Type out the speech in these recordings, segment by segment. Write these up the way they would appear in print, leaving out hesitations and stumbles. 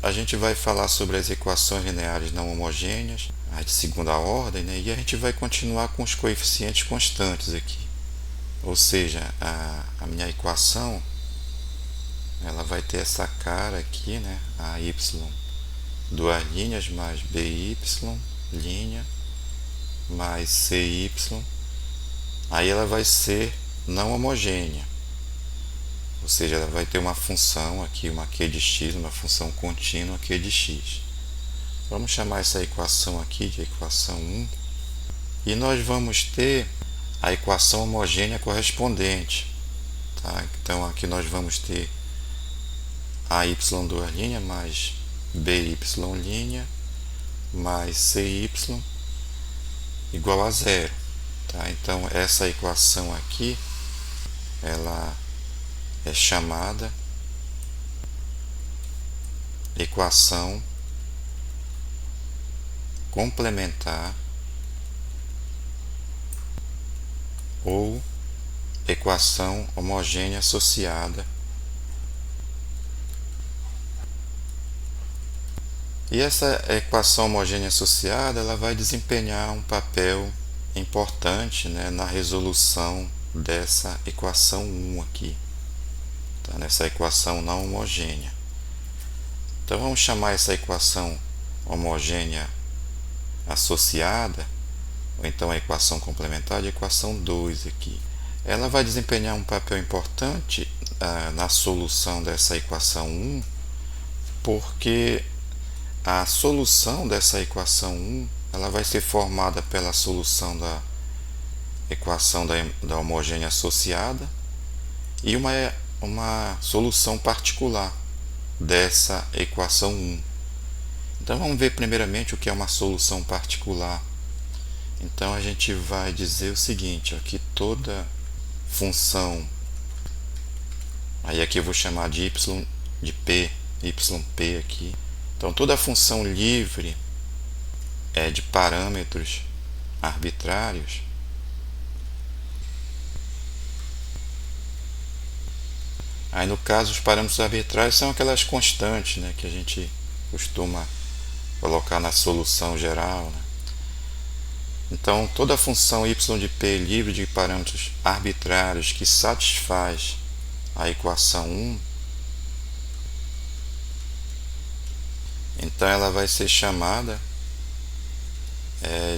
a gente vai falar sobre as equações lineares não homogêneas, as de segunda ordem, né? E a gente vai continuar com os coeficientes constantes aqui. Ou seja, a minha equação, ela vai ter essa cara aqui, né? A y duas linhas mais by linha mais cy. Aí ela vai ser não homogênea. Ou seja, ela vai ter uma função aqui, uma q de x, uma função contínua q de x. Vamos chamar essa equação aqui de equação 1. E nós vamos ter a equação homogênea correspondente. Tá? Então aqui nós vamos ter AY duas linhas mais BY linha mais CY igual a zero. Tá? Então essa equação aqui, ela é chamada equação complementar ou equação homogênea associada. E essa equação homogênea associada, ela vai desempenhar um papel importante, né, na resolução dessa equação 1 aqui, tá? Nessa equação não homogênea. Então vamos chamar essa equação homogênea associada, ou então a equação complementar, de equação 2 aqui. Ela vai desempenhar um papel importante na solução dessa equação 1, porque a solução dessa equação 1, ela vai ser formada pela solução da equação da homogênea associada e uma solução particular dessa equação 1. Então vamos ver primeiramente o que é uma solução particular. Então a gente vai dizer o seguinte, ó, que toda função, aí aqui eu vou chamar de y de p, yp aqui. Então toda função livre de parâmetros arbitrários, aí no caso os parâmetros arbitrários são aquelas constantes, né, que a gente costuma colocar na solução geral, né? Então toda função y de p livre de parâmetros arbitrários que satisfaz a equação 1, então ela vai ser chamada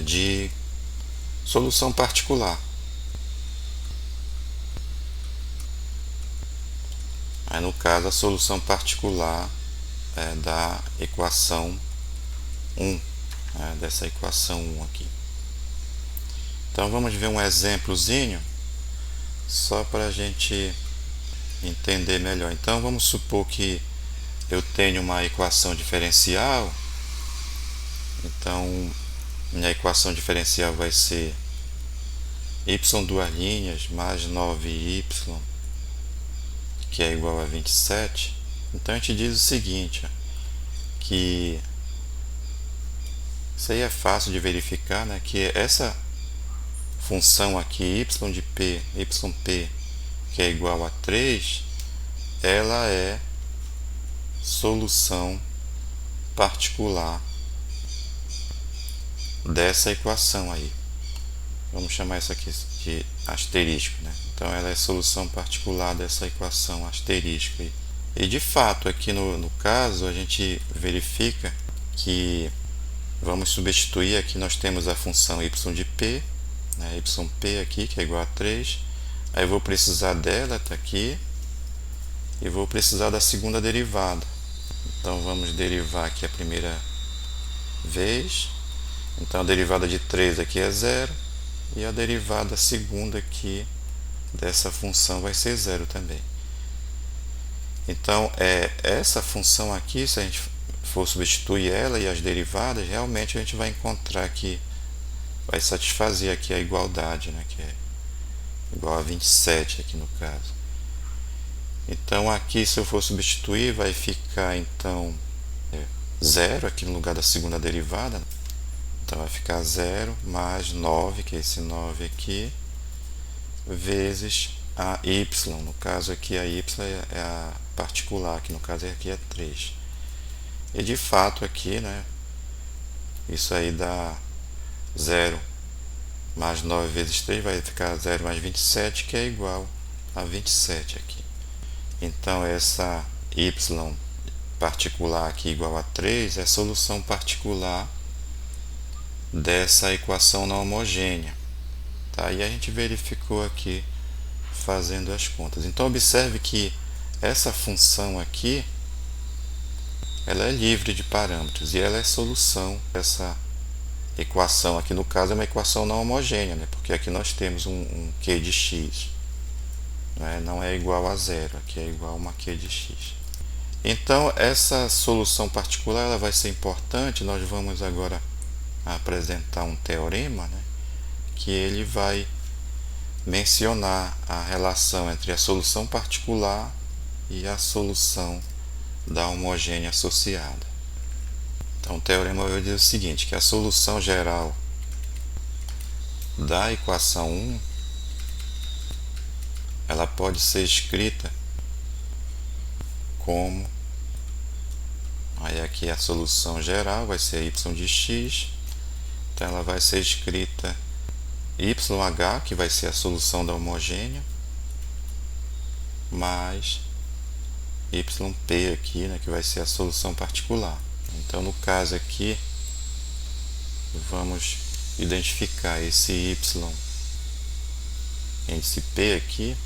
de solução particular. Aí no caso a solução particular da equação 1, dessa equação 1 aqui. Então vamos ver um exemplozinho só para a gente entender melhor. Então vamos supor que eu tenho uma equação diferencial. Então minha equação diferencial vai ser y duas linhas mais 9y, que é igual a 27. Então a gente diz o seguinte, ó, que isso aí é fácil de verificar, né, que essa função aqui, y de p, yp, que é igual a 3, ela é solução particular dessa equação aí. Vamos chamar isso aqui de asterisco, né? Então ela é solução particular dessa equação asterisco aí. E de fato aqui no caso a gente verifica que vamos substituir, aqui nós temos a função y de p, né, yp aqui, que é igual a 3. Aí eu vou precisar dela, tá aqui, e vou precisar da segunda derivada. Então vamos derivar aqui a primeira vez. Então a derivada de 3 aqui é 0, e a derivada segunda aqui dessa função vai ser 0 também. Então essa função aqui, se a gente for substituir ela e as derivadas, realmente a gente vai encontrar que vai satisfazer aqui a igualdade, né, que é igual a 27 aqui no caso. Então aqui, se eu for substituir, vai ficar então 0 aqui no lugar da segunda derivada. Então vai ficar 0 mais 9, que é esse 9 aqui, vezes a y. No caso aqui a y é a particular, que no caso aqui é 3. E de fato aqui, né, isso aí dá 0 mais 9 vezes 3 vai ficar 0 mais 27, que é igual a 27 aqui. Então essa y particular aqui igual a 3 é a solução particular dessa equação não homogênea. Tá? E a gente verificou aqui fazendo as contas. Então observe que essa função aqui ela é livre de parâmetros e ela é solução dessa equação. Aqui no caso é uma equação não homogênea, né? Porque aqui nós temos um q de x, né? Não é igual a zero, aqui é igual a uma q de x. Então essa solução particular ela vai ser importante. Nós vamos agora apresentar um teorema, né? Que ele vai mencionar a relação entre a solução particular e a solução da homogênea associada. Então o teorema vai dizer o seguinte, que a solução geral da equação 1 ela pode ser escrita como, aí aqui a solução geral vai ser y de x, então ela vai ser escrita YH, que vai ser a solução da homogênea, mais YP aqui, né, que vai ser a solução particular. Então no caso aqui, vamos identificar esse Y índice P aqui,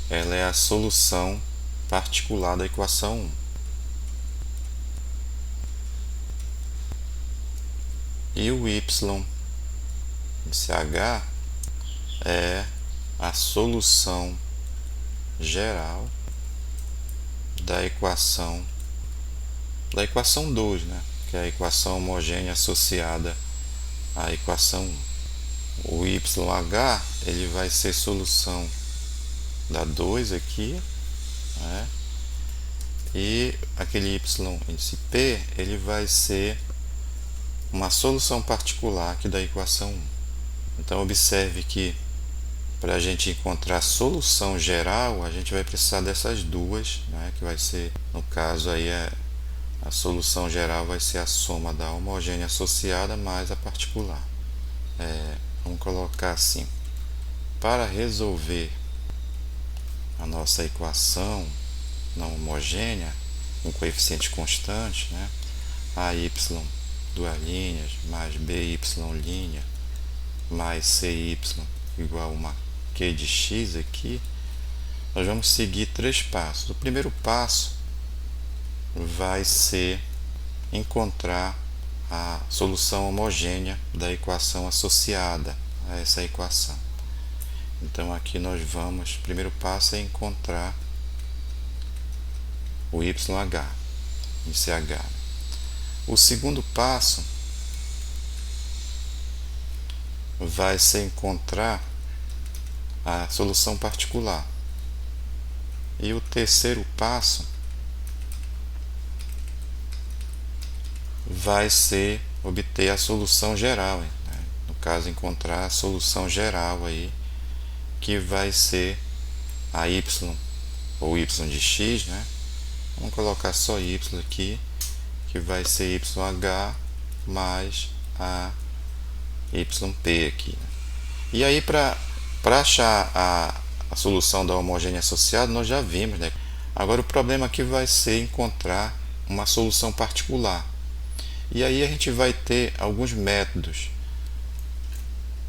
ela é a solução particular da equação 1. E o Y índice H é a solução geral da equação 2, né? Que é a equação homogênea associada à equação 1. O YH ele vai ser solução da 2 aqui, né? E aquele Y índice P ele vai ser uma solução particular aqui da equação 1. Então observe que para a gente encontrar a solução geral, a gente vai precisar dessas duas, né, que vai ser, no caso aí, a solução geral vai ser a soma da homogênea associada mais a particular. Vamos colocar assim, para resolver a nossa equação não homogênea, com coeficiente constante, né, AY duas linhas mais BY linha mais CY igual a uma Q de x aqui, nós vamos seguir 3 passos. O primeiro passo vai ser encontrar a solução homogênea da equação associada a essa equação. Então aqui nós vamos, o primeiro passo é encontrar o YH, índice H. O segundo passo vai ser encontrar a solução particular. E o terceiro passo vai ser obter a solução geral, né? No caso, encontrar a solução geral aí, que vai ser a y ou y de x, né? Vamos colocar só y aqui, que vai ser YH mais a YP aqui, né? E aí para achar a solução da homogênea associada, nós já vimos, né? Agora o problema aqui vai ser encontrar uma solução particular. E aí a gente vai ter alguns métodos.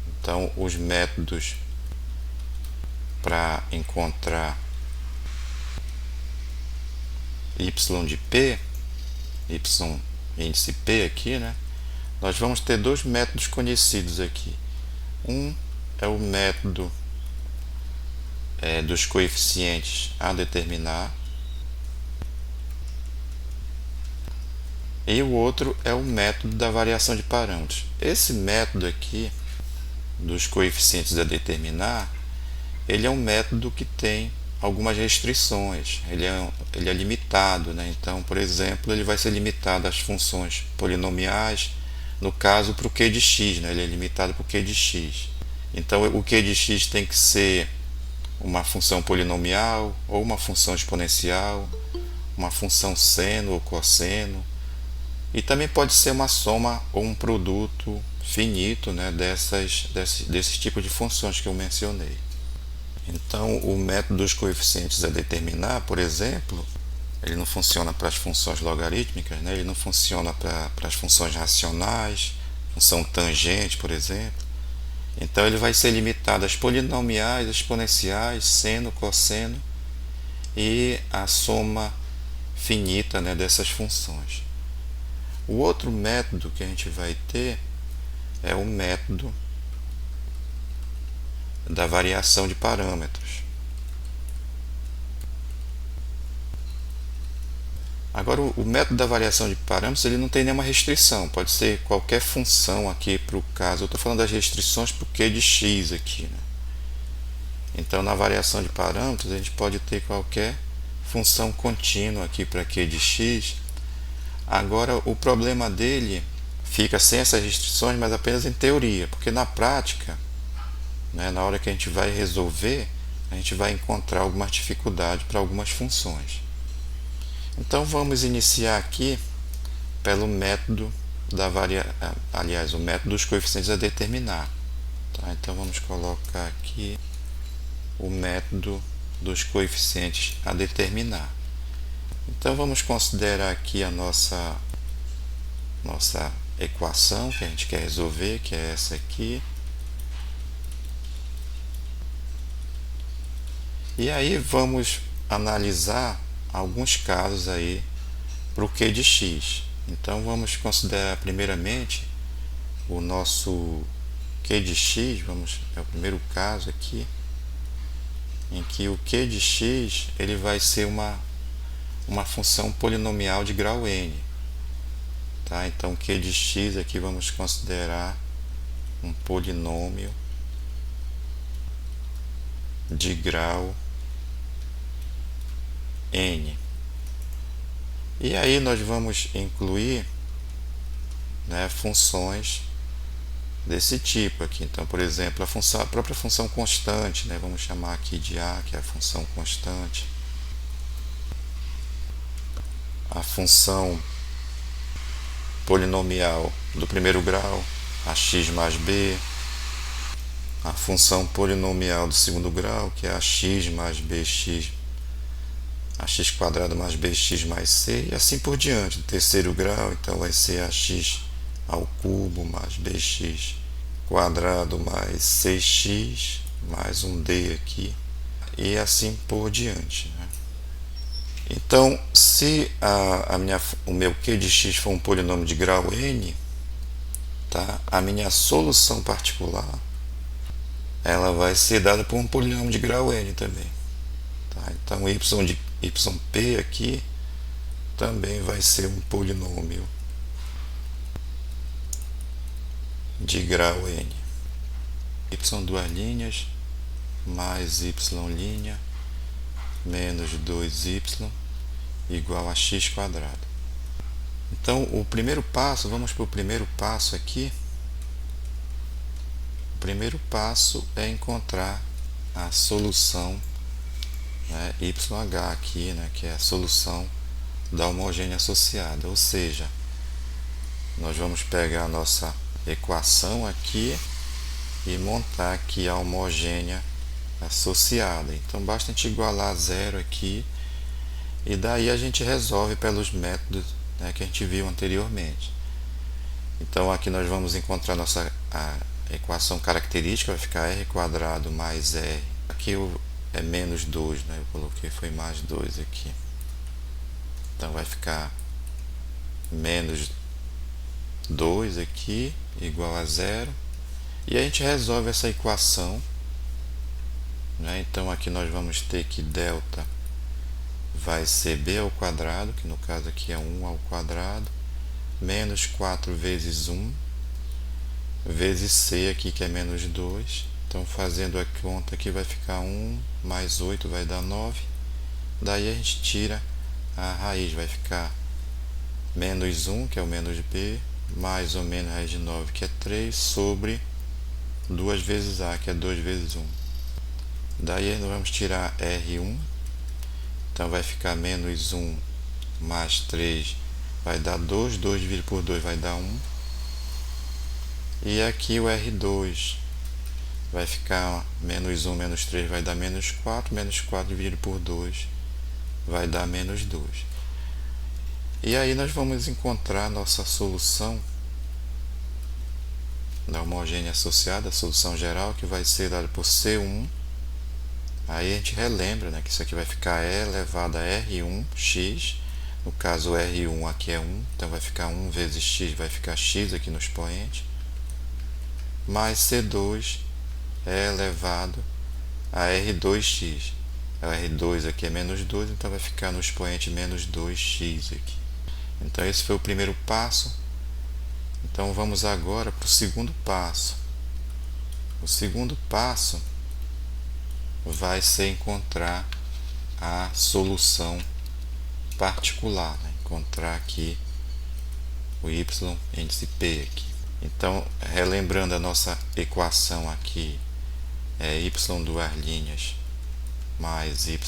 Então os métodos para encontrar y de p, y índice p aqui, né? Nós vamos ter dois métodos conhecidos aqui. Um é o método dos coeficientes a determinar, e o outro é o método da variação de parâmetros. Esse método aqui dos coeficientes a determinar, ele é um método que tem algumas restrições, ele é limitado, né? Então, por exemplo, ele vai ser limitado às funções polinomiais, no caso para o q de x, né? Ele é limitado para o q de x. Então o q de x tem que ser uma função polinomial, ou uma função exponencial, uma função seno ou cosseno, e também pode ser uma soma ou um produto finito, né, desses tipos de funções que eu mencionei. Então, o método dos coeficientes a determinar, por exemplo, ele não funciona para as funções logarítmicas, né? Ele não funciona para as funções racionais, função tangente, por exemplo. Então, ele vai ser limitado às polinomiais, exponenciais, seno, cosseno e a soma finita, né, dessas funções. O outro método que a gente vai ter é o método da variação de parâmetros. Agora, o método da variação de parâmetros ele não tem nenhuma restrição, pode ser qualquer função aqui para o caso. Eu estou falando das restrições para o q de x aqui, né? Então, na variação de parâmetros, a gente pode ter qualquer função contínua aqui para q de x. Agora, o problema dele fica sem essas restrições, mas apenas em teoria, porque na prática, né, na hora que a gente vai resolver, a gente vai encontrar algumas dificuldades para algumas funções. Então vamos iniciar aqui pelo método o método dos coeficientes a determinar. Tá? Então vamos colocar aqui o método dos coeficientes a determinar. Então vamos considerar aqui a nossa equação que a gente quer resolver, que é essa aqui. E aí vamos analisar alguns casos aí para o q de x. Então vamos considerar primeiramente o nosso q de x, é o primeiro caso aqui, em que o q de x ele vai ser uma função polinomial de grau n. Tá? Então o q de x aqui vamos considerar um polinômio de grau n. E aí nós vamos incluir, né, funções desse tipo aqui. Então, por exemplo, a própria função constante, né, vamos chamar aqui de a, que é a função constante. A função polinomial do primeiro grau, a x mais b. A função polinomial do segundo grau, que é a x mais bx, a x quadrado mais bx mais c, e assim por diante. Do terceiro grau, então vai ser a x ao cubo mais bx quadrado mais 6x mais um d aqui, e assim por diante, né? Então, se o meu q de x for um polinômio de grau n, tá? A minha solução particular ela vai ser dada por um polinômio de grau n também. Tá? Então, yp aqui também vai ser um polinômio de grau n. Y duas linhas mais y' menos 2y igual a x quadrado. Então, o primeiro passo, vamos para o primeiro passo aqui. O primeiro passo é encontrar a solução, né, YH aqui, né, que é a solução da homogênea associada. Ou seja, nós vamos pegar a nossa equação aqui e montar aqui a homogênea associada. Então basta a gente igualar a zero aqui e daí a gente resolve pelos métodos, né, que a gente viu anteriormente. Então aqui nós vamos encontrar a equação característica, vai ficar r quadrado mais r. Aqui é menos 2, né? Eu coloquei foi mais 2 aqui. Então vai ficar menos 2 aqui igual a zero. E a gente resolve essa equação, né? Então aqui nós vamos ter que delta vai ser b ao quadrado, que no caso aqui é 1 ao quadrado, menos 4 vezes 1, vezes c aqui, que é menos 2. Então, fazendo a conta aqui, vai ficar 1 mais 8 vai dar 9. Daí a gente tira a raiz, vai ficar menos 1, que é o menos b, mais ou menos raiz de 9, que é 3, sobre 2 vezes a, que é 2 vezes 1. Daí nós vamos tirar R1, então vai ficar menos 1 mais 3 vai dar 2, 2 dividido por 2 vai dar 1. E aqui o R2 vai ficar menos 1 menos 3 vai dar menos 4 dividido por 2 vai dar menos 2. E aí nós vamos encontrar nossa solução da homogênea associada, a solução geral, que vai ser dada por C1. Aí a gente relembra, né, que isso aqui vai ficar E elevado a R1x. No caso, o R1 aqui é 1, então vai ficar 1 vezes x, vai ficar x aqui no expoente. Mais C2 é elevado a R2x. O R2 aqui é menos 2, então vai ficar no expoente menos 2x aqui. Então esse foi o primeiro passo. Então vamos agora para o segundo passo. O segundo passo vai ser encontrar a solução particular, né? Encontrar aqui o y índice p aqui. Então, relembrando a nossa equação aqui, é y duas linhas mais y'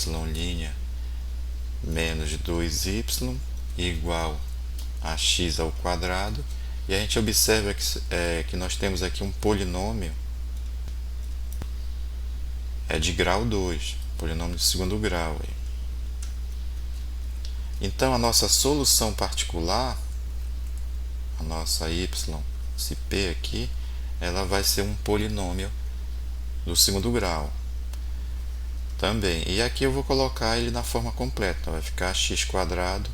menos 2y igual a x ao quadrado. E a gente observa que nós temos aqui um polinômio de grau 2, polinômio de segundo grau. Então a nossa solução particular, a nossa y, esse p aqui, ela vai ser um polinômio do segundo grau também. E aqui eu vou colocar ele na forma completa. Então vai ficar x²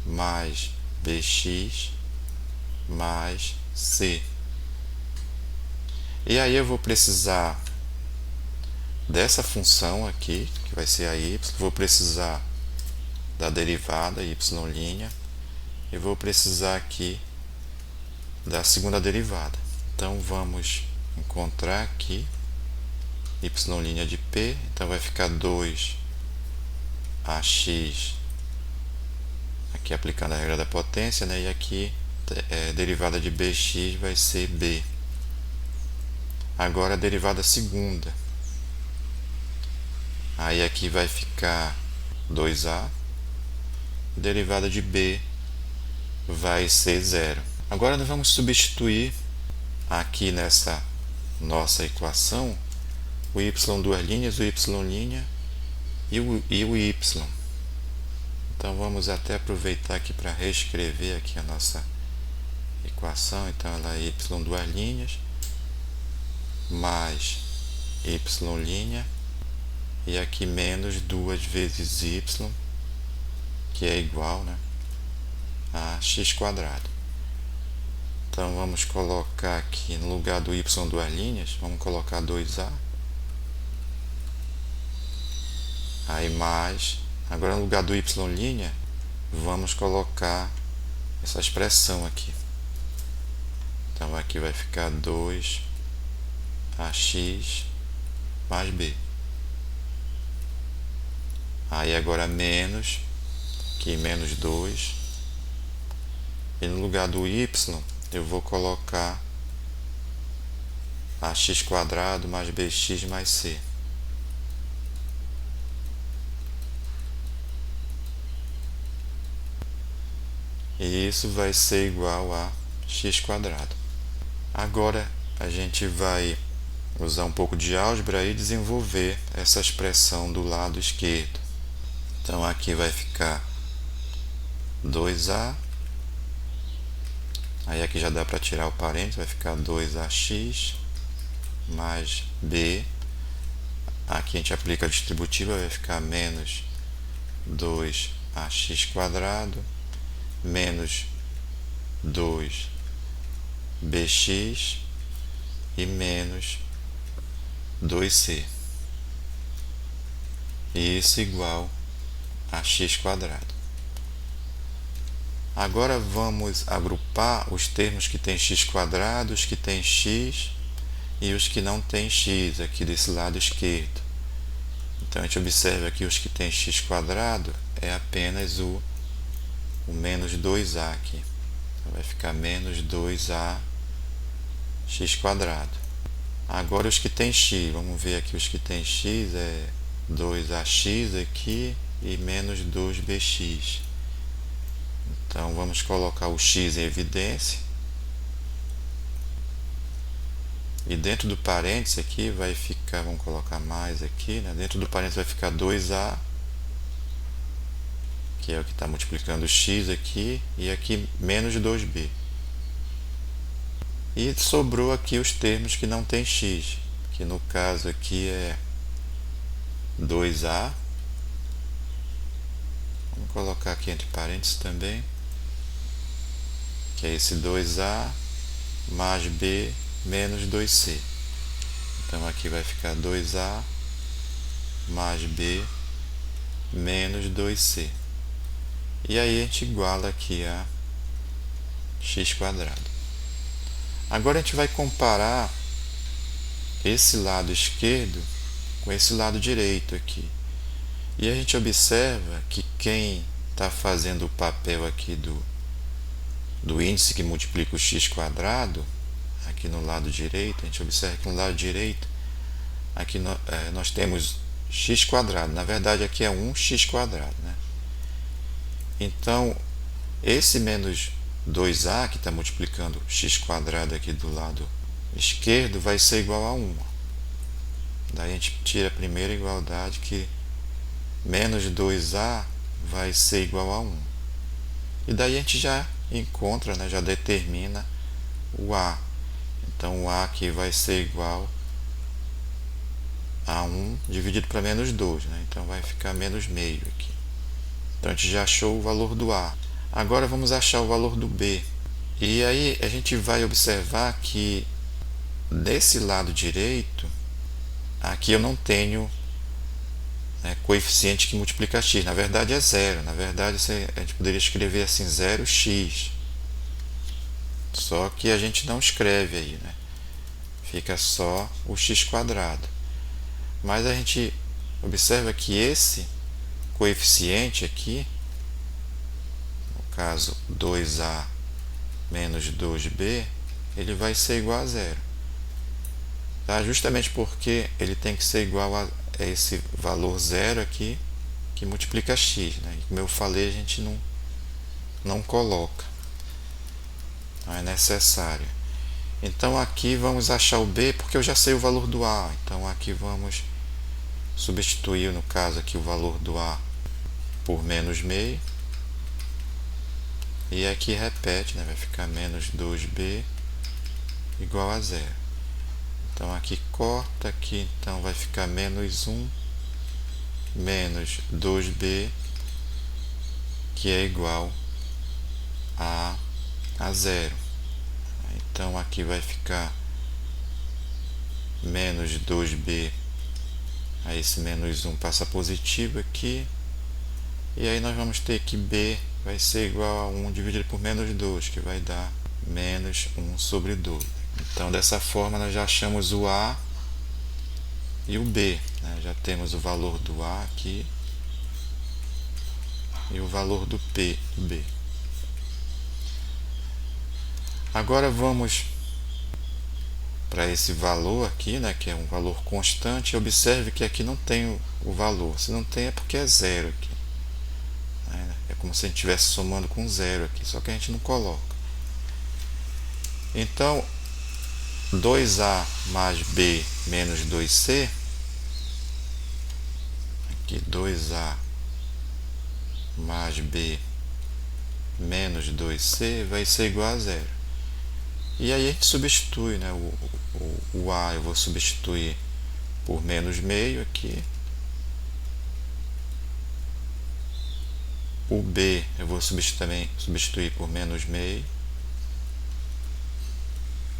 mais bx mais c. E aí eu vou precisar dessa função aqui, que vai ser a y, vou precisar da derivada y', e vou precisar aqui da segunda derivada. Então vamos encontrar aqui y' de p, então vai ficar 2ax, aqui aplicando a regra da potência, né? E aqui derivada de bx vai ser b. Agora a derivada segunda, aí aqui vai ficar 2a, derivada de b vai ser 0. Agora nós vamos substituir aqui nessa nossa equação o y duas linhas, o y' e o y. Então vamos até aproveitar aqui para reescrever aqui a nossa equação. Então ela é y duas linhas mais y', e aqui menos 2 vezes y, que é igual, né, a x². Então vamos colocar aqui no lugar do y duas linhas, vamos colocar 2a. Aí mais, agora no lugar do y', vamos colocar essa expressão aqui. Então aqui vai ficar 2ax mais b. Aí agora menos, aqui menos 2. E no lugar do y, eu vou colocar ax² mais bx mais c. E isso vai ser igual a x². Agora a gente vai usar um pouco de álgebra e desenvolver essa expressão do lado esquerdo. Então aqui vai ficar 2a, aí aqui já dá para tirar o parênteses, vai ficar 2ax mais b. Aqui a gente aplica a distributiva, vai ficar menos 2ax² menos 2bx e menos 2c. E isso igual a x². Agora vamos agrupar os termos que têm x², os que têm x e os que não têm x, aqui desse lado esquerdo. Então a gente observa que os que têm x² é apenas o menos 2a aqui. Então vai ficar menos 2ax². Agora os que têm x, vamos ver aqui os que têm x, é 2ax aqui e menos 2bx. Então vamos colocar o x em evidência. E dentro do parênteses aqui vai ficar, vamos colocar mais aqui, né? Dentro do parênteses vai ficar 2a, que é o que está multiplicando o x aqui, e aqui menos 2b. E sobrou aqui os termos que não tem x, que no caso aqui é 2a. Vamos colocar aqui entre parênteses também, que é esse 2a mais b menos 2c. Então aqui vai ficar 2a mais b menos 2c. E aí a gente iguala aqui a x². Agora a gente vai comparar esse lado esquerdo com esse lado direito aqui. E a gente observa que quem está fazendo o papel aqui do índice que multiplica o x², aqui no lado direito, a gente observa que no lado direito, aqui nós temos x², na verdade aqui é 1x², né? Então, esse menos 2a, que está multiplicando x² aqui do lado esquerdo, vai ser igual a 1. Daí a gente tira a primeira igualdade, que menos 2a vai ser igual a 1. E daí a gente já encontra, né, já determina o a. Então o a aqui vai ser igual a 1 dividido para menos 2, né? Então vai ficar menos meio aqui. Então a gente já achou o valor do a. Agora vamos achar o valor do b. E aí a gente vai observar que desse lado direito, aqui eu não tenho, né, coeficiente que multiplica x. Na verdade é zero. Na verdade a gente poderia escrever assim 0x. Só que a gente não escreve aí, né? Fica só o x². Mas a gente observa que esse coeficiente aqui, no caso 2a menos 2b, ele vai ser igual a zero. Tá? Justamente porque ele tem que ser igual a esse valor zero aqui, que multiplica x, né? E como eu falei, a gente não coloca. Não é necessário. Então aqui vamos achar o b, porque eu já sei o valor do a. Então aqui vamos substituir, no caso aqui, o valor do a por menos meio. E aqui repete, né? Vai ficar menos 2b igual a zero. Então aqui corta, aqui então vai ficar menos 1 menos 2b, que é igual a zero. Então aqui vai ficar menos 2b, aí esse menos 1 passa positivo aqui, e aí nós vamos ter que b vai ser igual a 1 dividido por menos 2, que vai dar menos 1 sobre 2. Então dessa forma nós já achamos o a e o b, né? Já temos o valor do a aqui e o valor do b. Agora vamos para esse valor aqui, né, que é um valor constante. Observe que aqui não tem o valor. Se não tem é porque é zero aqui. É como se a gente estivesse somando com zero aqui, só que a gente não coloca. Então, 2a mais b menos 2c, aqui 2a mais b menos 2c vai ser igual a zero. E aí a gente substitui, né, o a eu vou substituir por menos meio aqui. O b eu vou também substituir por menos meio.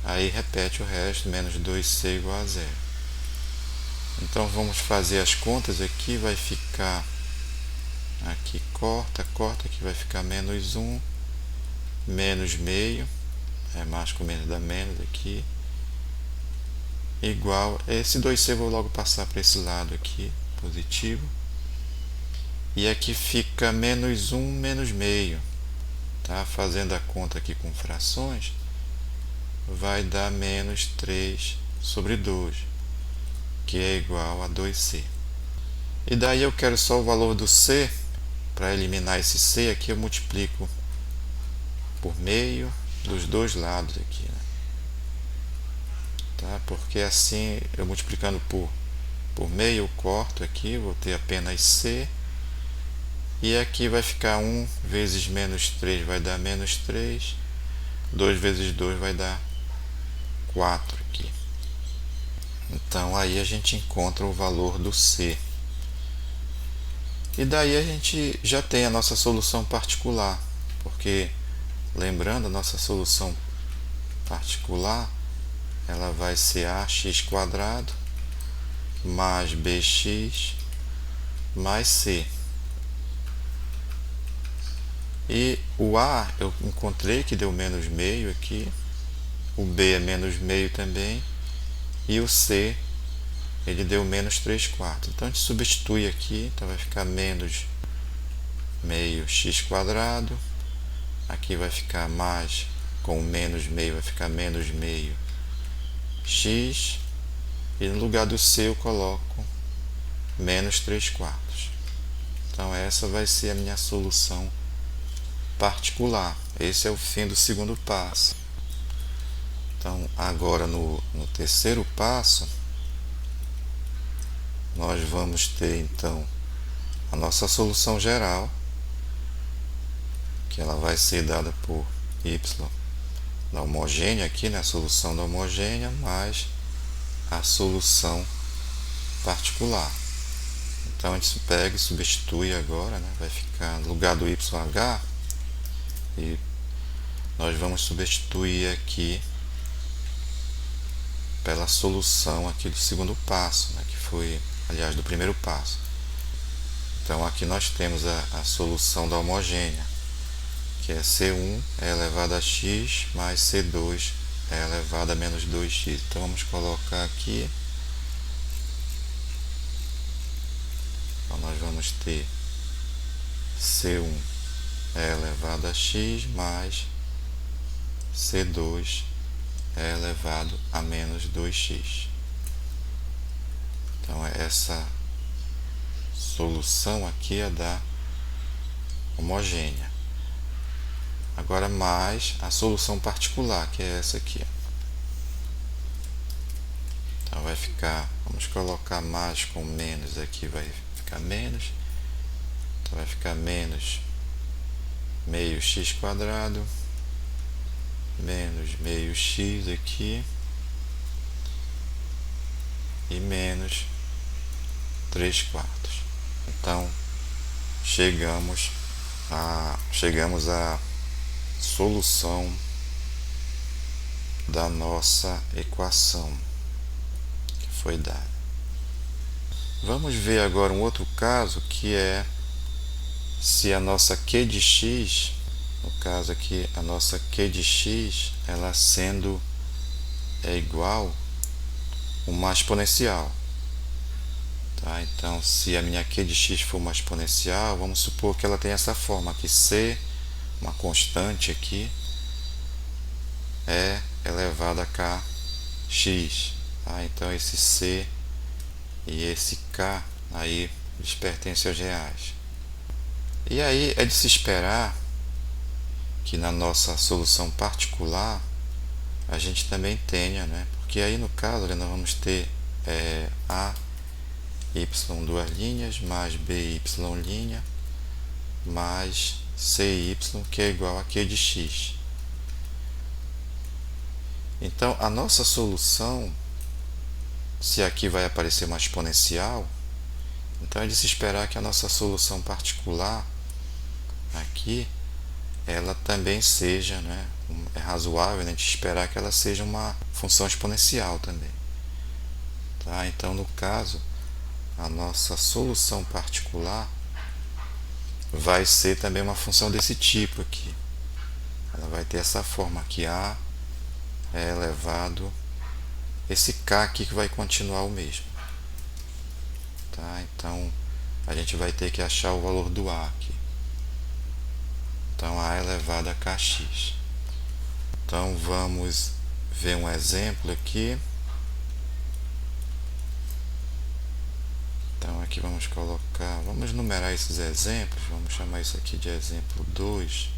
Aí repete o resto, menos 2c igual a zero. Então vamos fazer as contas aqui, vai ficar, aqui corta, aqui vai ficar menos 1, menos meio, mais com menos dá menos aqui, igual, esse 2c eu vou logo passar para esse lado aqui, positivo. E aqui fica menos 1 menos meio, tá? Fazendo a conta aqui com frações, vai dar menos 3 sobre 2, que é igual a 2c. E daí eu quero só o valor do C. Para eliminar esse C aqui, eu multiplico por meio dos dois lados aqui, né? Tá? Porque assim, eu multiplicando por meio, eu corto aqui, vou ter apenas C. E aqui vai ficar 1 vezes menos 3 vai dar menos 3. 2 vezes 2 vai dar 4 aqui. Então aí a gente encontra o valor do C. E daí a gente já tem a nossa solução particular, porque lembrando, a nossa solução particular ela vai ser ax² mais bx mais c. E o a eu encontrei que deu menos meio aqui, o b é menos meio também, e o c ele deu menos 3/4. Então a gente substitui aqui, então vai ficar menos meio x², aqui vai ficar mais, com menos meio vai ficar menos meio x, e no lugar do c eu coloco menos 3/4. Então essa vai ser a minha solução particular. Esse é o fim do segundo passo. Então agora no terceiro passo, nós vamos ter então a nossa solução geral, que ela vai ser dada por y da homogênea aqui, né, a solução da homogênea, mais a solução particular. Então a gente pega e substitui agora, né, vai ficar no lugar do YH, e nós vamos substituir aqui pela solução aqui do segundo passo, né, que foi, aliás, do primeiro passo. Então aqui nós temos a solução da homogênea, que é C1 é elevado a x mais C2 é elevado a menos 2x. Então vamos colocar aqui. Então nós vamos ter C1 é elevado a x mais C2 é elevado a menos 2x. Então essa solução aqui é da homogênea. Agora mais a solução particular, que é essa aqui. Então vai ficar, vamos colocar mais com menos aqui, vai ficar menos. Então vai ficar menos meio x² menos meio x aqui e menos 3/4. Então chegamos à solução da nossa equação que foi dada. Vamos ver agora um outro caso, que é se a nossa q de x, no caso aqui a nossa q de x, ela sendo igual a uma exponencial. Tá? Então se a minha q de x for uma exponencial, vamos supor que ela tem essa forma aqui, c, uma constante aqui, é elevado a kx. Tá? Então esse c e esse k aí eles pertencem aos reais. E aí é de se esperar que na nossa solução particular a gente também tenha, né? Porque aí no caso nós vamos ter a y duas linhas mais by linha mais cy, que é igual a q de x. Então a nossa solução, se aqui vai aparecer uma exponencial, então é de se esperar que a nossa solução particular aqui, ela também seja, né, é razoável, né, a gente esperar que ela seja uma função exponencial também. Tá? Então no caso, a nossa solução particular vai ser também uma função desse tipo aqui. Ela vai ter essa forma aqui, a é elevado, esse k aqui que vai continuar o mesmo. Tá? Então a gente vai ter que achar o valor do a aqui. Então a elevado a kx. Então vamos ver um exemplo aqui. Então aqui vamos colocar, vamos numerar esses exemplos, vamos chamar isso aqui de exemplo 2,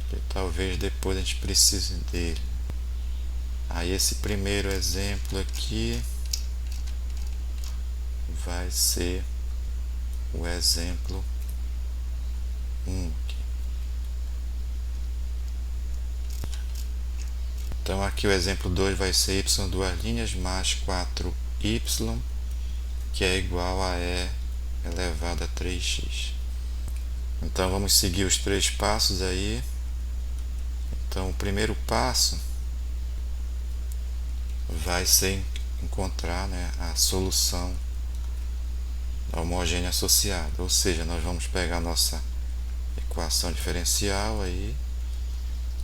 que talvez depois a gente precise dele. Aí esse primeiro exemplo aqui vai ser o exemplo 1 aqui. Então aqui o exemplo 2 vai ser y duas linhas mais 4y, que é igual a e elevado a 3x. Então vamos seguir os 3 passos aí. Então o primeiro passo vai ser encontrar, né, a solução da homogênea associada, ou seja, nós vamos pegar a nossa equação diferencial aí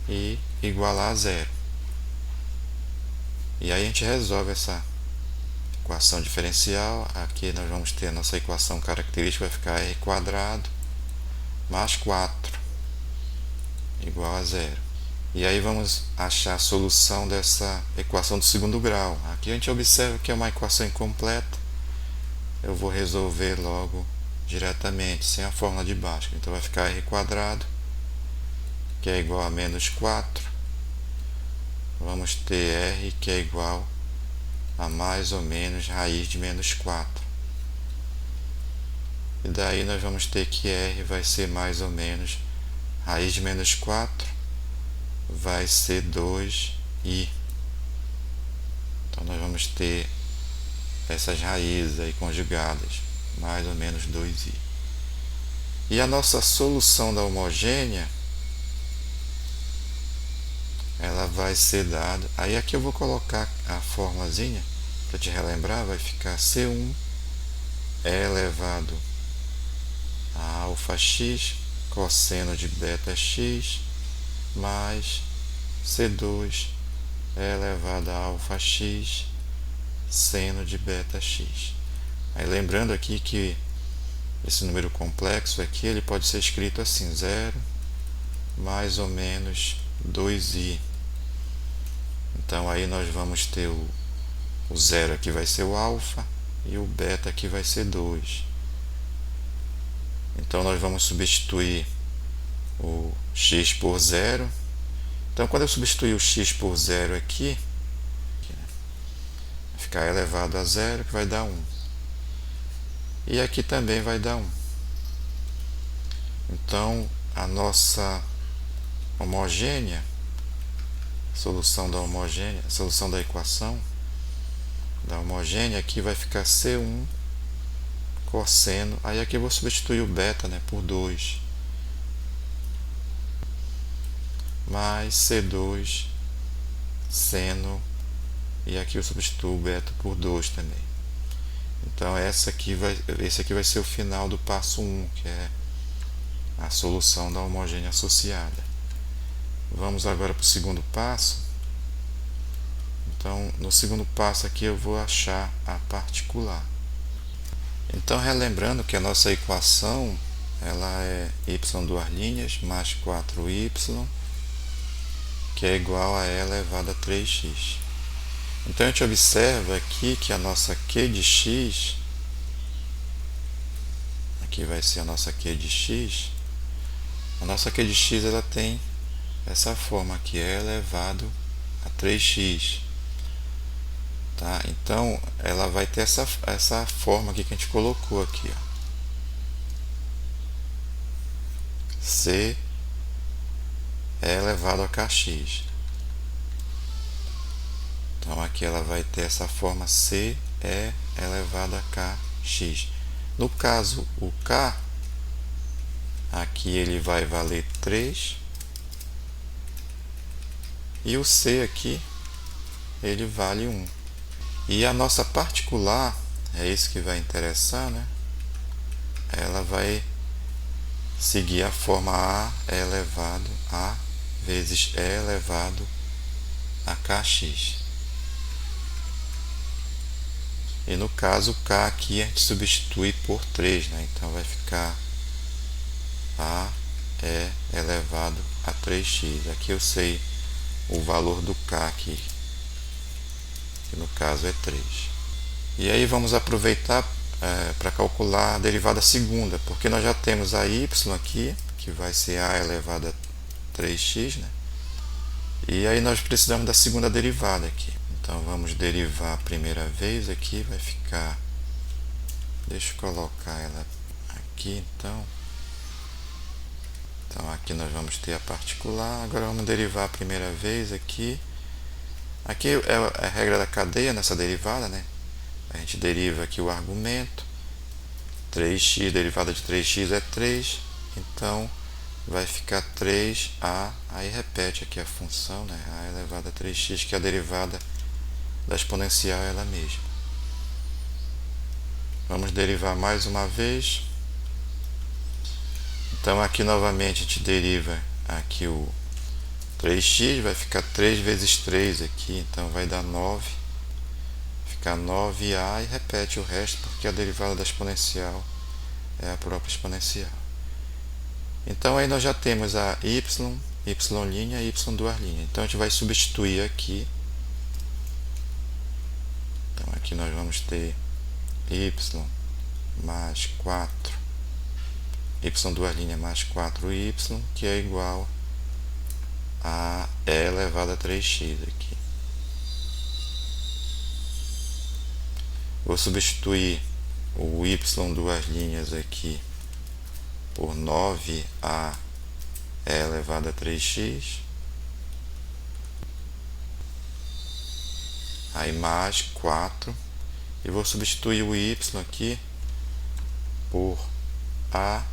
e igualar a zero. E aí a gente resolve essa equação diferencial. Aqui nós vamos ter a nossa equação característica, vai ficar r quadrado mais 4 igual a zero. E aí vamos achar a solução dessa equação do segundo grau. Aqui a gente observa que é uma equação incompleta. Eu vou resolver logo diretamente, sem a fórmula de baixo. Então vai ficar r quadrado, que é igual a menos 4. Vamos ter r, que é igual a mais ou menos raiz de menos 4. E daí nós vamos ter que r vai ser mais ou menos raiz de menos 4, vai ser 2i. Então nós vamos ter essas raízes aí conjugadas, mais ou menos 2i. E a nossa solução da homogênea, ela vai ser dada, aí aqui eu vou colocar a formulazinha para te relembrar, vai ficar C1 é elevado a alfa x cosseno de beta x mais C2 é elevado a alfa x seno de beta x. Aí lembrando aqui que esse número complexo aqui, ele pode ser escrito assim, 0 mais ou menos 2i. Então aí nós vamos ter o 0 aqui vai ser o alfa e o beta aqui vai ser 2. Então nós vamos substituir o x por 0. Então quando eu substituir o x por 0 aqui, vai ficar elevado a 0, que vai dar 1. E aqui também vai dar 1. Então a nossa homogênea, solução da homogênea, solução da equação da homogênea, aqui vai ficar C1 cosseno, aí aqui eu vou substituir o beta, né, por 2, mais C2 seno, e aqui eu substituo o beta por 2 também. Então esse aqui vai ser o final do passo 1, que é a solução da homogênea associada. Vamos agora para o segundo passo. Então, no segundo passo aqui eu vou achar a particular. Então, relembrando que a nossa equação, ela é y duas linhas mais 4y, que é igual a e elevado a 3x. Então, a gente observa aqui que a nossa q de x, aqui vai ser a nossa q de x, a nossa q de x ela tem essa forma aqui, é elevado a 3x. Tá? Então ela vai ter essa forma aqui que a gente colocou aqui, ó. C é elevado a kx. Então aqui ela vai ter essa forma C é elevado a kx. No caso o k, aqui ele vai valer 3, e o C aqui ele vale 1. E a nossa particular, é isso que vai interessar, né? Ela vai seguir a forma A elevado a vezes E elevado a kx. E no caso, o k aqui a gente substitui por 3, né? Então vai ficar A E elevado a 3x. Aqui eu sei o valor do k aqui, que no caso é 3. E aí vamos aproveitar para calcular a derivada segunda, porque nós já temos a y aqui, que vai ser a elevado a 3x, né? E aí nós precisamos da segunda derivada aqui. Então vamos derivar a primeira vez aqui, vai ficar... Deixa eu colocar ela aqui, então aqui nós vamos ter a particular. Agora vamos derivar a primeira vez aqui. Aqui é a regra da cadeia nessa derivada, né? A gente deriva aqui o argumento. 3x, derivada de 3x é 3. Então vai ficar 3a. Aí repete aqui a função, né? A elevado a 3x, que é a derivada da exponencial ela mesma. Vamos derivar mais uma vez. Então aqui novamente a gente deriva aqui o 3x, vai ficar 3 vezes 3 aqui, então vai dar 9. Fica 9a e repete o resto, porque a derivada da exponencial é a própria exponencial. Então aí nós já temos a y, y' e y duas linhas. Então a gente vai substituir aqui. Então aqui nós vamos ter y mais 4, y duas linhas mais 4y, que é igual a e elevado a 3x aqui. Vou substituir o y duas linhas aqui por 9a e elevado a 3x. Aí mais 4. E vou substituir o y aqui por a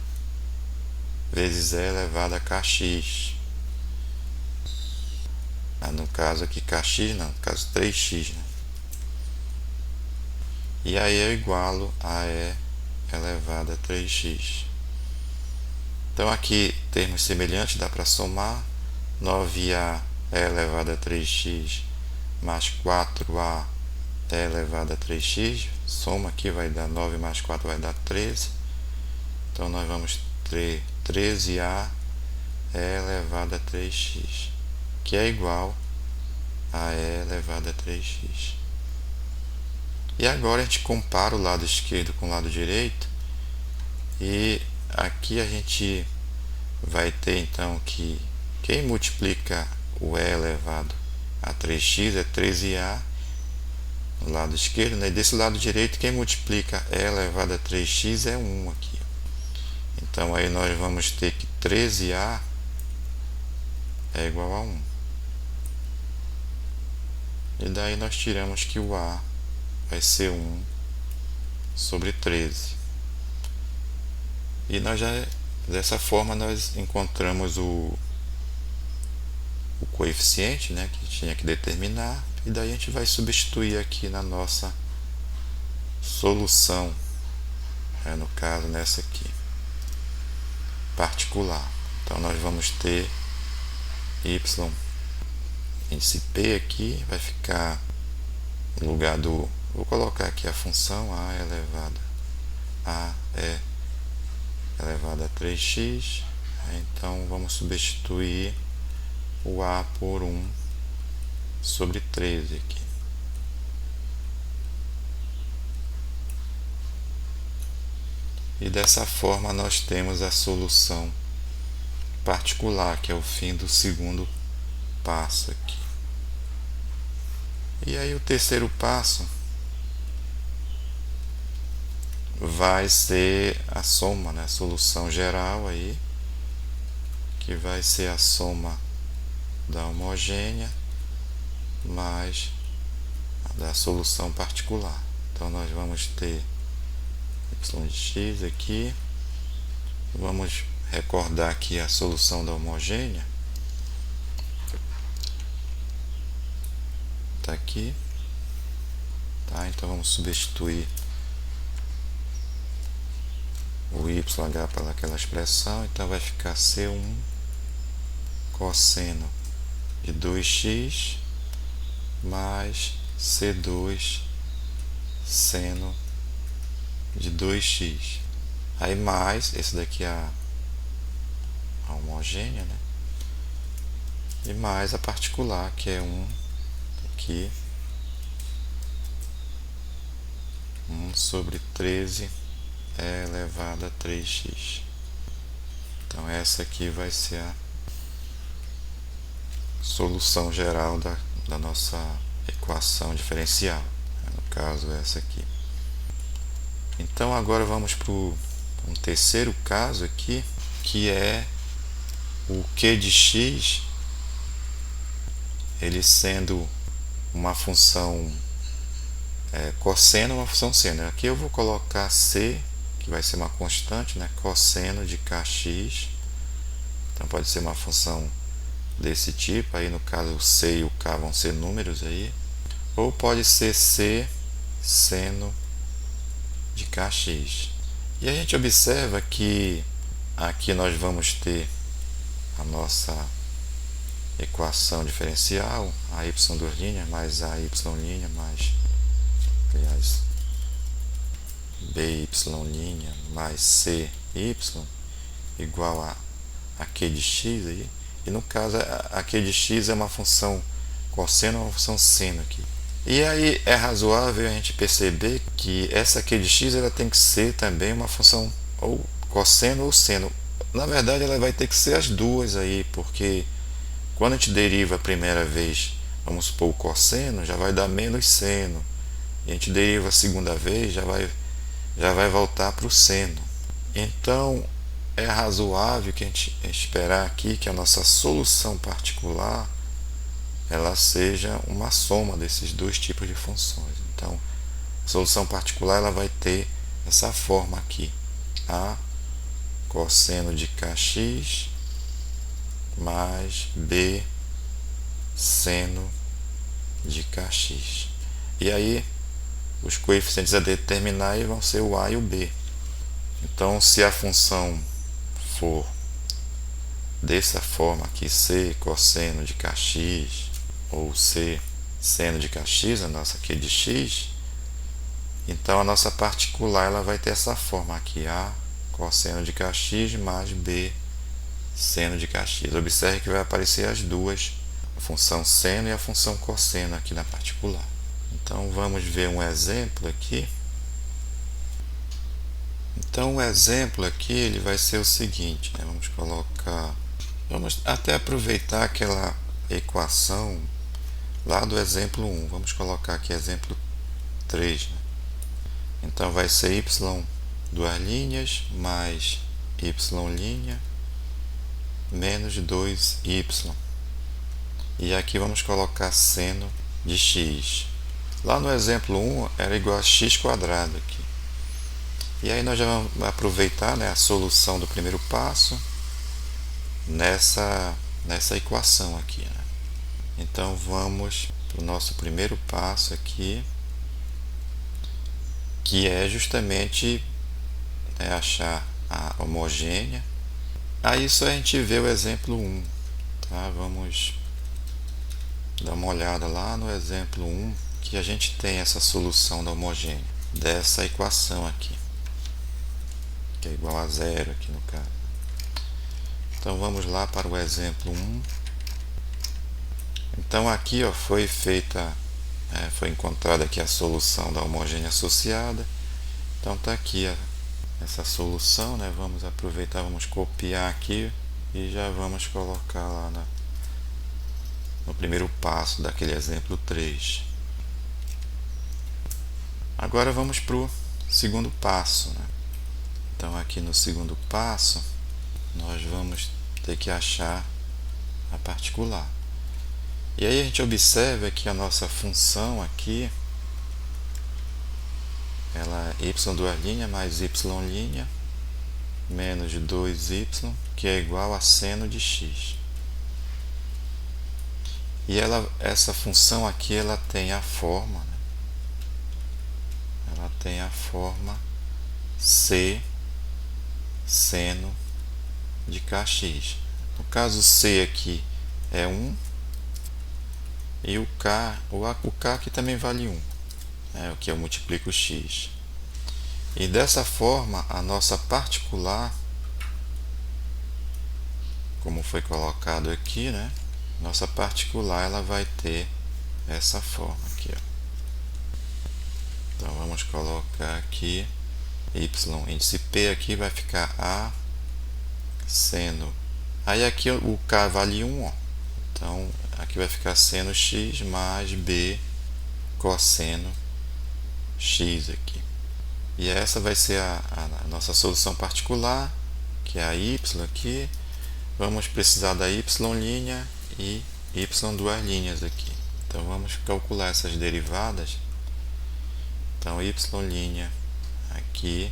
vezes e elevado a kx. No caso aqui kx não, no caso 3x, né? E aí eu igualo a e elevado a 3x. Então aqui termos semelhantes, dá para somar. 9a e elevado a 3x mais 4a e elevado a 3x. Soma aqui vai dar 9 mais 4 vai dar 13. Então nós vamos ter 13a e elevado a 3x, que é igual a e elevado a 3x. E agora a gente compara o lado esquerdo com o lado direito. E aqui a gente vai ter então que quem multiplica o e elevado a 3x é 13a no lado esquerdo, né? E desse lado direito quem multiplica e elevado a 3x é 1 aqui. Então aí nós vamos ter que 13a é igual a 1. E daí nós tiramos que o a vai ser 1 sobre 13. E nós já, dessa forma, nós encontramos o coeficiente, né, que tinha que determinar. E daí a gente vai substituir aqui na nossa solução, no caso nessa aqui, particular. Então nós vamos ter y, esse p aqui vai ficar no lugar do... Vou colocar aqui a função a elevado a e elevado a 3x. Então vamos substituir o a por 1 sobre 13 aqui. E dessa forma nós temos a solução particular, que é o fim do segundo passo aqui. E aí o terceiro passo vai ser a soma, né? A solução geral aí, que vai ser a soma da homogênea mais a da solução particular. Então nós vamos ter y de x aqui. Vamos recordar aqui a solução da homogênea. Está aqui. Tá? Então vamos substituir o YH para aquela expressão. Então vai ficar C1 cosseno de 2x mais C2 seno de 2x. Aí mais, esse daqui é a homogênea, né? E mais a particular, que é 1 aqui 1 sobre 13 elevado a 3x. Então essa aqui vai ser a solução geral da nossa equação diferencial, no caso essa aqui. Então agora vamos para um terceiro caso aqui, que é o q de x, ele sendo uma função cosseno, uma função seno. Aqui eu vou colocar c, que vai ser uma constante, né? Cosseno de kx. Então pode ser uma função desse tipo, aí no caso o c e o k vão ser números aí, ou pode ser c seno de kx. E a gente observa que aqui nós vamos ter a nossa equação diferencial, a y' mais a y' mais, aliás, by' mais cy igual a q de x aí. E no caso a q de x é uma função cosseno, uma função seno aqui. E aí é razoável a gente perceber que essa q de x ela tem que ser também uma função ou cosseno ou seno. Na verdade ela vai ter que ser as duas aí, porque quando a gente deriva a primeira vez, vamos supor o cosseno, já vai dar menos seno. E a gente deriva a segunda vez, já vai voltar para o seno. Então é razoável que a gente esperar aqui que a nossa solução particular ela seja uma soma desses dois tipos de funções. Então a solução particular ela vai ter essa forma aqui: a cosseno de kx mais b seno de kx. E aí os coeficientes a determinar aí vão ser o a e o b. Então se a função for dessa forma aqui, c cosseno de kx ou c seno de kx, a nossa q de x, então a nossa particular ela vai ter essa forma aqui: a cosseno de kx mais b seno de kx. Observe que vai aparecer as duas, a função seno e a função cosseno aqui na particular. Então vamos ver um exemplo aqui. Então o exemplo aqui ele vai ser o seguinte, né? Vamos até aproveitar aquela equação lá do exemplo 1. Vamos colocar aqui exemplo 3, né? Então vai ser y duas linhas mais y' menos 2y. E aqui vamos colocar seno de x. Lá no exemplo 1 era igual a x quadrado aqui. E aí nós já vamos aproveitar, né, a solução do primeiro passo nessa equação aqui, né? Então vamos para o nosso primeiro passo aqui, que é justamente achar a homogênea. Aí só a gente vê o exemplo 1, tá? Vamos dar uma olhada lá no exemplo 1, que a gente tem essa solução da homogênea dessa equação aqui, que é igual a zero aqui no caso. Então vamos lá para o exemplo 1. Então aqui foi encontrada aqui a solução da homogênea associada. Então está aqui essa solução, né? Vamos aproveitar, vamos copiar aqui e já vamos colocar lá no primeiro passo daquele exemplo 3. Agora vamos para o segundo passo, né? Então aqui no segundo passo nós vamos ter que achar a particular. E aí a gente observa que a nossa função aqui ela é y duas linhas mais y' menos 2y, que é igual a seno de x. E essa função aqui ela tem a forma, né? Ela tem a forma c seno de kx. No caso c aqui é 1 e o k aqui também vale 1, o que eu multiplico x. E dessa forma a nossa particular, como foi colocado aqui, né? Nossa particular ela vai ter essa forma aqui, ó. Então vamos colocar aqui y índice p, aqui vai ficar a seno. Aí aqui o k vale 1, ó. Então aqui vai ficar seno x mais b cosseno x aqui. E essa vai ser a nossa solução particular, que é a y aqui. Vamos precisar da y' e y duas linhas aqui. Então vamos calcular essas derivadas. Então y' aqui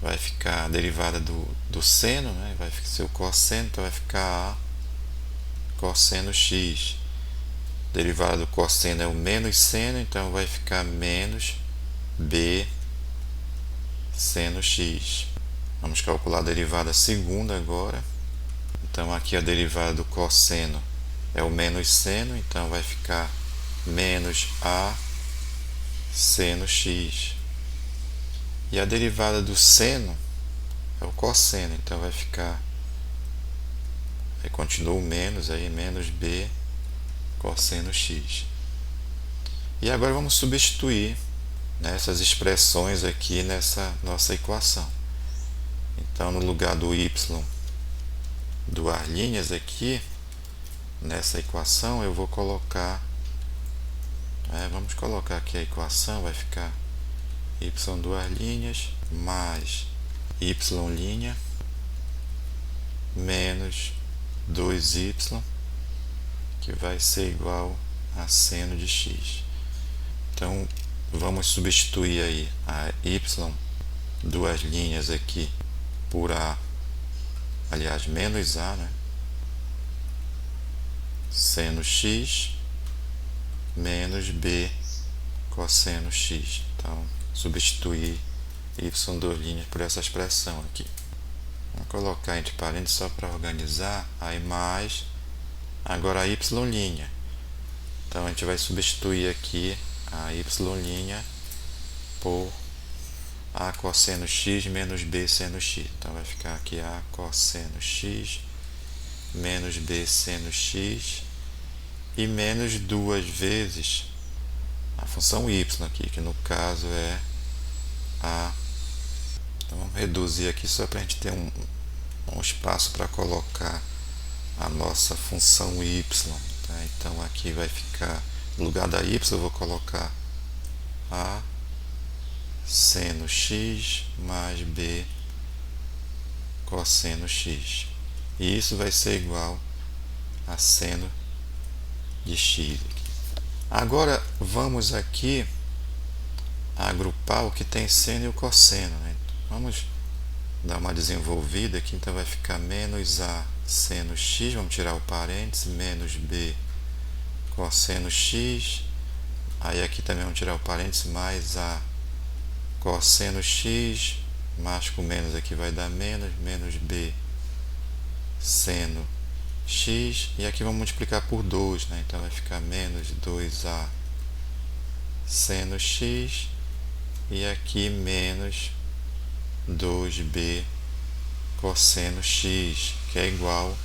vai ficar a derivada do seno, né? Vai ser o cosseno, então vai ficar a cosseno x. Derivada do cosseno é o menos seno, então vai ficar menos b seno x. Vamos calcular a derivada segunda agora. Então aqui a derivada do cosseno é o menos seno, então vai ficar menos a seno x. E a derivada do seno é o cosseno, então vai ficar, aí continua o menos, aí menos b cosseno x. E agora vamos substituir nessas expressões aqui nessa nossa equação. Então no lugar do y duas linhas aqui, nessa equação eu vou colocar, vamos colocar aqui a equação, vai ficar y duas linhas mais y' menos 2y, que vai ser igual a seno de x. Então vamos substituir aí a y duas linhas aqui por a, aliás, menos a, né? Seno x menos b cosseno x. Então substituir y duas linhas por essa expressão aqui. Vou colocar entre parênteses só para organizar. Aí mais, agora a y'. Então a gente vai substituir aqui a y' por a cosseno x menos b seno x. Então vai ficar aqui a cosseno x menos b seno x e menos duas vezes a função y aqui, que no caso é a. Então vamos reduzir aqui só para a gente ter um espaço para colocar a nossa função y. Tá? Então aqui vai ficar, no lugar da y eu vou colocar a seno x mais b cosseno x. E isso vai ser igual a seno de x. Agora vamos aqui agrupar o que tem seno e o cosseno, né? Vamos dar uma desenvolvida aqui, então vai ficar menos a seno x, vamos tirar o parênteses, menos b cosseno x, aí aqui também vamos tirar o parênteses, mais a cosseno x, mais com menos aqui vai dar menos, menos b seno x, e aqui vamos multiplicar por 2, né? Então vai ficar menos 2a seno x, e aqui menos 2b cosseno x, que é igual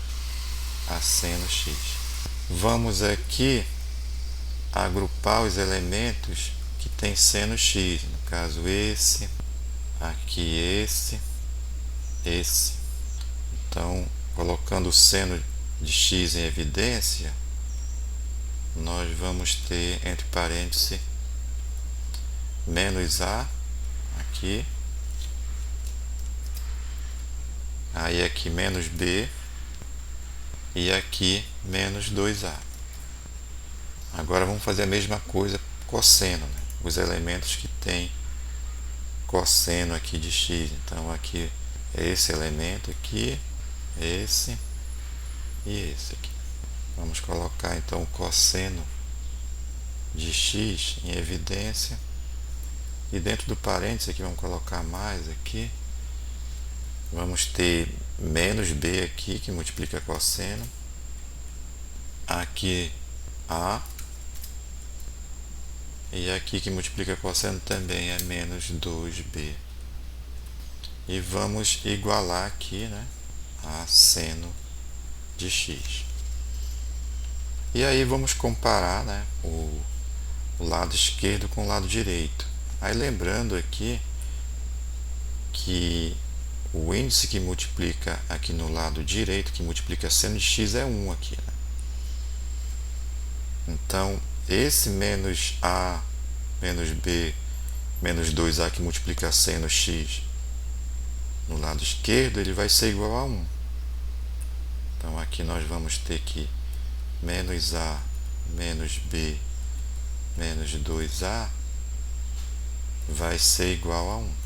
a seno x. Vamos aqui agrupar os elementos que tem seno x, no caso esse, aqui esse. Então, colocando o seno de x em evidência, nós vamos ter entre parênteses menos a aqui, aí aqui menos b e aqui menos 2a. Agora vamos fazer a mesma coisa cosseno, né? Os elementos que tem cosseno aqui de x. Então aqui é esse elemento aqui, esse e esse aqui. Vamos colocar então o cosseno de x em evidência. E dentro do parênteses aqui vamos colocar mais aqui. Vamos ter menos b aqui, que multiplica cosseno. Aqui a. E aqui que multiplica cosseno também é menos 2b. E vamos igualar aqui, né, a seno de x. E aí vamos comparar, né, o lado esquerdo com o lado direito. Aí lembrando aqui que o índice que multiplica aqui no lado direito, que multiplica seno de x, é 1 aqui, né? Então, esse menos a menos b menos 2a que multiplica seno x no lado esquerdo, ele vai ser igual a 1. Então, aqui nós vamos ter que menos a menos b menos 2a vai ser igual a 1.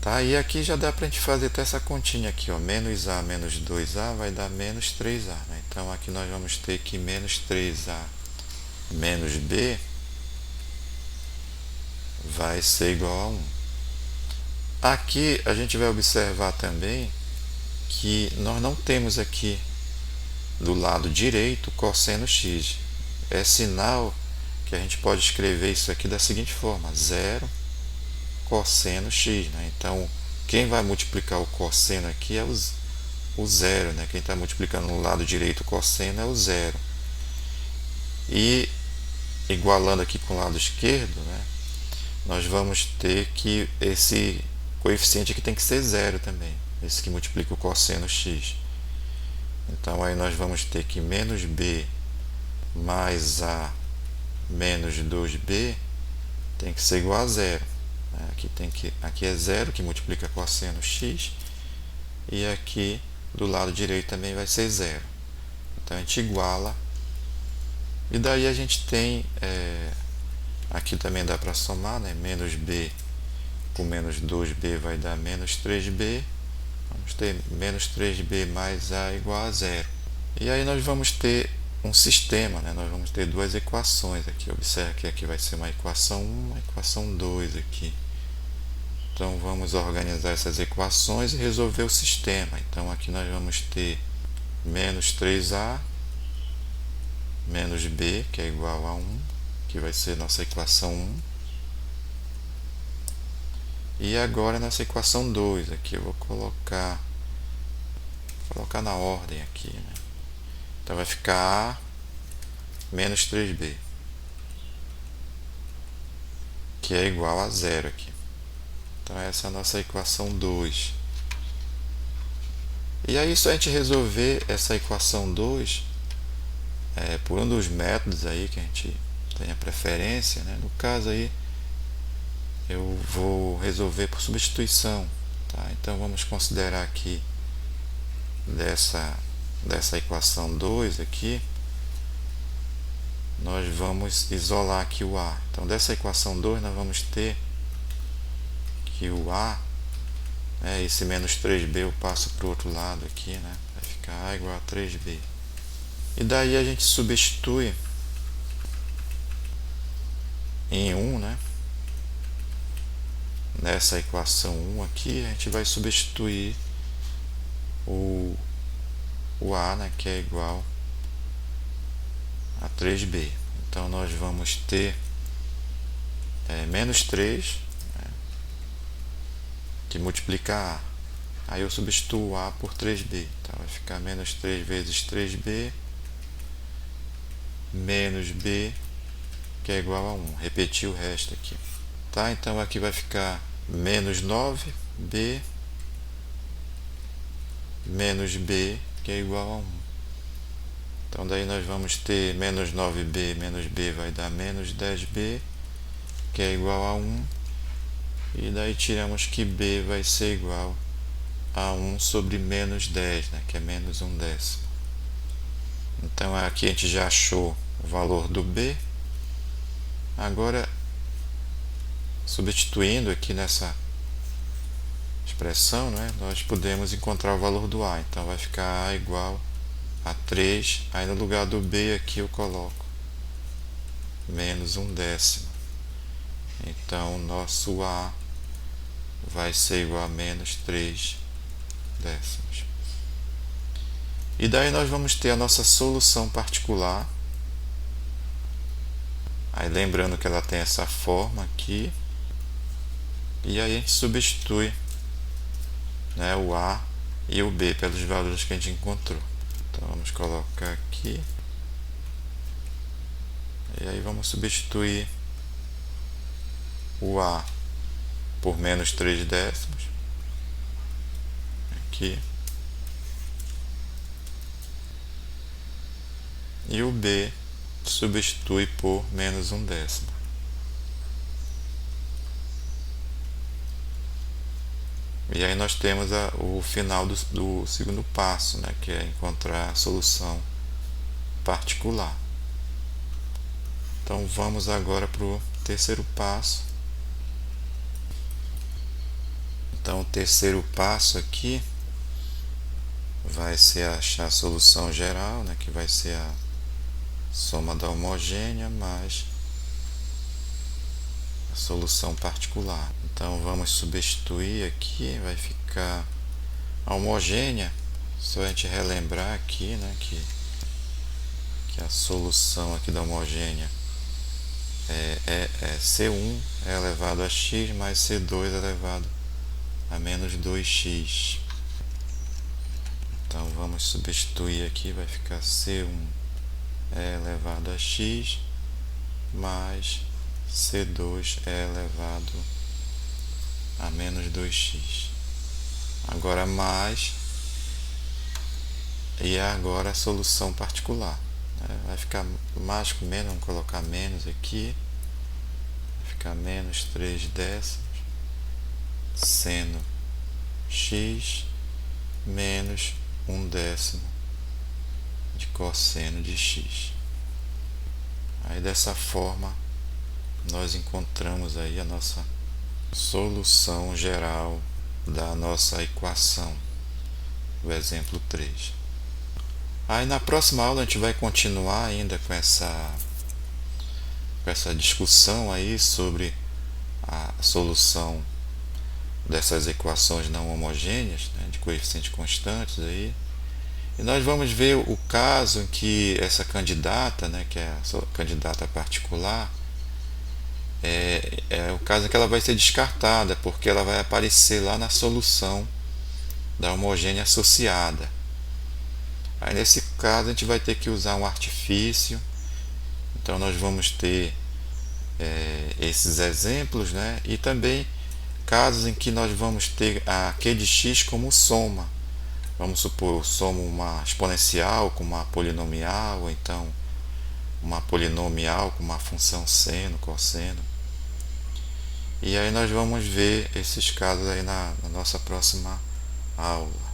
Tá? E aqui já dá para a gente fazer até essa continha aqui, ó. Menos a menos 2a vai dar menos 3a, né? Então aqui nós vamos ter que menos 3a menos b vai ser igual a 1. Aqui a gente vai observar também que nós não temos aqui do lado direito cosseno x. É sinal que a gente pode escrever isso aqui da seguinte forma: 0 cosseno x, né? Então, quem vai multiplicar o cosseno aqui é o zero, né? Quem está multiplicando no lado direito o cosseno é o zero. E igualando aqui com o lado esquerdo, né? Nós vamos ter que esse coeficiente aqui tem que ser zero também, esse que multiplica o cosseno x. Então aí nós vamos ter que menos b mais a menos 2b tem que ser igual a zero. Aqui é zero, que multiplica cosseno x, e aqui do lado direito também vai ser zero. Então a gente iguala, e daí a gente tem, aqui também dá para somar, né? Menos b com menos 2b vai dar menos 3b, vamos ter menos 3b mais a igual a zero. E aí nós vamos ter um sistema, né? Nós vamos ter duas equações aqui. Observe que aqui vai ser uma equação 1, uma equação 2 aqui. Então vamos organizar essas equações e resolver o sistema. Então aqui nós vamos ter menos 3a menos b, que é igual a 1, que vai ser nossa equação 1. E agora nossa equação 2, aqui eu vou colocar na ordem aqui, né? Então vai ficar a menos 3b, que é igual a zero aqui. Então essa é a nossa equação 2. E aí, se a gente resolver essa equação 2 por um dos métodos aí que a gente tem a preferência, né? No caso aí eu vou resolver por substituição, tá? Então vamos considerar aqui dessa equação 2 aqui, nós vamos isolar aqui o a. Então dessa equação 2 nós vamos ter que o a, esse menos 3b eu passo para o outro lado aqui, né? Vai ficar a igual a 3b. E daí a gente substitui em 1, né? Nessa equação 1 aqui, a gente vai substituir o a, né? Que é igual a 3b. Então nós vamos ter menos 3, que multiplica a. Aí eu substituo a por 3b. Então vai ficar menos 3 vezes 3b menos b, que é igual a 1. Repetir o resto aqui. Tá? Então aqui vai ficar menos 9b menos b, que é igual a 1. Então daí nós vamos ter menos 9b menos b vai dar menos 10b, que é igual a 1. E daí tiramos que b vai ser igual a 1 sobre menos 10, né? Que é menos 1/10. Então aqui a gente já achou o valor do b. Agora, substituindo aqui nessa expressão, né, nós podemos encontrar o valor do a. Então vai ficar a igual a 3. Aí no lugar do b aqui eu coloco menos 1/10. Então nosso a vai ser igual a menos 3/10. E daí nós vamos ter a nossa solução particular. Aí lembrando que ela tem essa forma aqui. E aí a gente substitui, né, o a e o b pelos valores que a gente encontrou. Então vamos colocar aqui. E aí vamos substituir o A por menos 3 décimos, aqui, e o B substitui por menos 1 décimo. E aí nós temos o final do segundo passo, né, que é encontrar a solução particular. Então vamos agora para o terceiro passo. Então o terceiro passo aqui vai ser achar a solução geral, né, que vai ser a soma da homogênea mais a solução particular. Então vamos substituir aqui, vai ficar a homogênea, só a gente relembrar aqui, né, que a solução aqui da homogênea é C1 elevado a x mais C2 elevado a menos 2x. Então vamos substituir aqui, vai ficar C1 elevado a x mais C2 elevado a menos 2x. Agora mais, e agora a solução particular. Vai ficar mais com menos, vamos colocar menos aqui, vai ficar menos 3 décimos, seno x menos 1 décimo de cosseno de x. Aí dessa forma nós encontramos aí a nossa solução geral da nossa equação, o exemplo 3. Aí na próxima aula a gente vai continuar ainda com essa discussão aí sobre a solução dessas equações não homogêneas, né, de coeficientes constantes aí. E nós vamos ver o caso em que essa candidata, né, que é a candidata particular, é o caso em que ela vai ser descartada, porque ela vai aparecer lá na solução da homogênea associada. Aí nesse caso a gente vai ter que usar um artifício. Então nós vamos ter esses exemplos, né? E também casos em que nós vamos ter a q de x como soma. Vamos supor, eu somo uma exponencial com uma polinomial, ou então uma polinomial com uma função seno, cosseno. E aí nós vamos ver esses casos aí na nossa próxima aula.